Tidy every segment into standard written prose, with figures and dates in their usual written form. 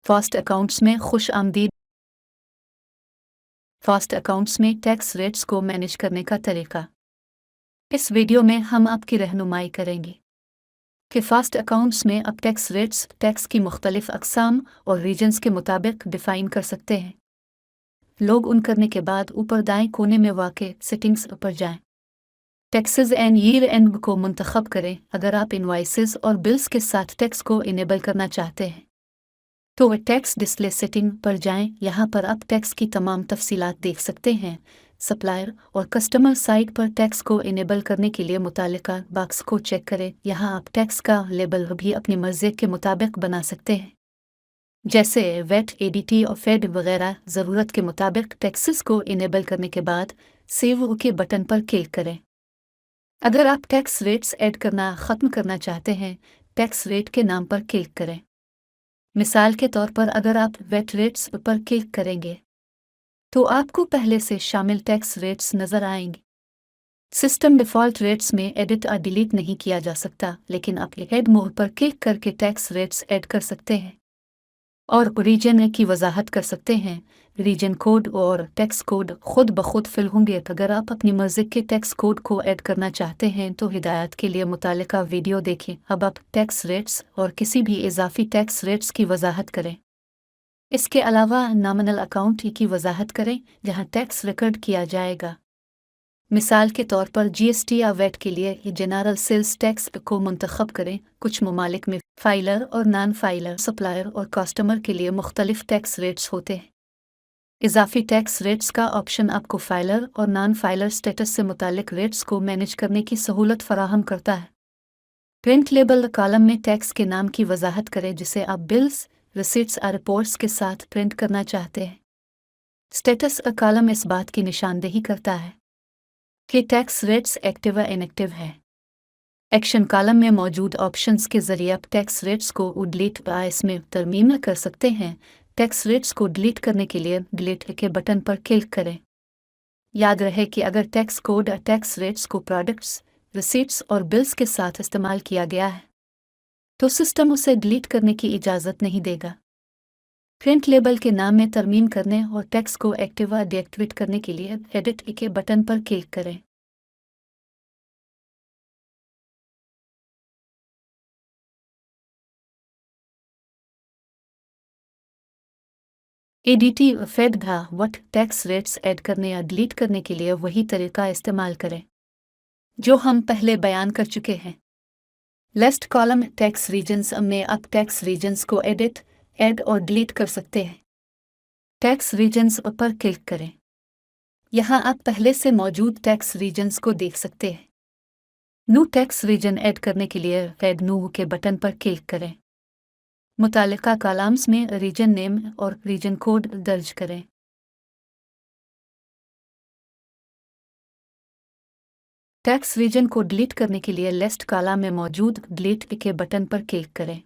Fast accounts में खुश आमदीद। फास्ट अकाउंट्स में टैक्स रेट्स को मैनेज करने का तरीका। इस वीडियो में हम आपकी रहनुमाई करेंगे कि फास्ट अकाउंट्स में अब टैक्स रेट्स टैक्स की मुख्तलिफ अक़साम और रीजन्स के मुताबिक डिफ़ाइन कर सकते हैं। लोग उन करने के बाद ऊपर दाएं कोने में वाक़े सेटिंग्स पर जाएं। टैक्सेस एंड ईयर एंड को मुंतखब करें अगर आप इनवाइसेस और बिल्स के साथ टैक्स को इनेबल करना चाहते हैं तो टैक्स डिस्प्ले सेटिंग पर जाएं। यहाँ पर आप टैक्स की तमाम तफसीलात देख सकते हैं। सप्लायर और कस्टमर साइट पर टैक्स को इनेबल करने के लिए मुतालिका बॉक्स को चेक करें। यहाँ आप टैक्स का लेबल भी अपनी मर्ज़ी के मुताबिक बना सकते हैं, जैसे वेट, एडीटी और फेड वगैरह। ज़रूरत के मुताबिक टैक्सेस को इनेबल करने के बाद सेव के बटन पर क्लिक करें। अगर आप टैक्स रेट्स ऐड करना ख़त्म करना चाहते हैं, टैक्स रेट के नाम पर क्लिक करें। मिसाल के तौर पर अगर आप वेट रेट्स पर क्लिक करेंगे तो आपको पहले से शामिल टैक्स रेट्स नज़र आएंगे। सिस्टम डिफ़ॉल्ट रेट्स में एडिट और डिलीट नहीं किया जा सकता, लेकिन आप ऐड मोड पर क्लिक करके टैक्स रेट्स ऐड कर सकते हैं और रीजन की वजाहत कर सकते हैं। रीजन कोड और टैक्स कोड खुद ब खुद फिल होंगे। अगर आप अपनी मर्ज़ी के टैक्स कोड को ऐड करना चाहते हैं तो हिदायत के लिए मुतालिका वीडियो देखें। अब आप टैक्स रेट्स और किसी भी इजाफी टैक्स रेट्स की वजाहत करें। इसके अलावा नॉमिनल अकाउंट की वजाहत करें जहां टैक्स रिकॉर्ड किया जाएगा। मिसाल के तौर पर जीएसटी या वेट के लिए जनरल सेल्स टैक्स को मुंतखब करें। कुछ ममालिक में फाइलर और नॉन फाइलर, सप्लायर और कस्टमर के लिए मुख्तलिफ टैक्स रेट्स होते हैं। इजाफी टैक्स रेट्स का ऑप्शन आपको फाइलर और नॉन फाइलर स्टेटस से मुतालिक रेट्स को मैनेज करने की सहूलत फराहम करता है। प्रिंट लेबल कॉलम में टैक्स के नाम की वजाहत करें जिसे आप बिल्स, रिसीट्स और रिपोर्ट्स के साथ प्रिंट करना चाहते हैं। स्टेटस कॉलम इस बात की निशानदेही करता है कि टैक्स रेट्स एक्टिव या इनएक्टिव है। एक्शन कॉलम में मौजूद ऑप्शंस के जरिए आप टैक्स रेट्स को डिलीट या इसमें तरमीम कर सकते हैं। टैक्स रेट्स को डिलीट करने के लिए डिलीट के बटन पर क्लिक करें। याद रहे कि अगर टैक्स कोड या टैक्स रेट्स को प्रोडक्ट्स, रिसीट्स और बिल्स के साथ इस्तेमाल किया गया है तो सिस्टम उसे डिलीट करने की इजाज़त नहीं देगा। प्रिंट लेबल के नाम में तरमीम करने और टैक्स को एक्टिव या डीएक्टिवेट करने के लिए एडिट के बटन पर क्लिक करें। एडीटी फेड धा वट टैक्स रेट्स ऐड करने या डिलीट करने के लिए वही तरीका इस्तेमाल करें जो हम पहले बयान कर चुके हैं। लिस्ट कॉलम टैक्स रीजन्स में आप टैक्स रीजन्स को एडिट, ऐड और डिलीट कर सकते हैं। टैक्स रीजन्स पर क्लिक करें। यहाँ आप पहले से मौजूद टैक्स रीजन्स को देख सकते हैं। न्यू टैक्स रीजन ऐड करने के लिए ऐड न्यू के बटन पर क्लिक करें। मुतालिका कॉलम्स में रीजन नेम और रीजन कोड दर्ज करें। टैक्स रीजन को डिलीट करने के लिए लिस्ट कॉलम में मौजूद डिलीट के बटन पर क्लिक करें।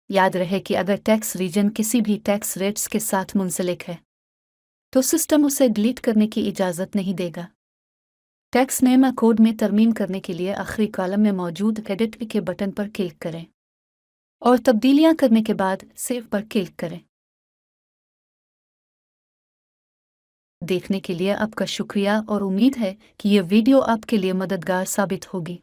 याद रहे कि अगर टैक्स रीजन किसी भी टैक्स रेट्स के साथ मुंसलिक है तो सिस्टम उसे डिलीट करने की इजाज़त नहीं देगा। टैक्स नेम कोड में तरमीम करने के लिए आखिरी कॉलम में मौजूद एडिट के बटन पर क्लिक करें और तब्दीलियां करने के बाद सेव पर क्लिक करें। देखने के लिए आपका शुक्रिया और उम्मीद है कि यह वीडियो आपके लिए मददगार साबित होगी।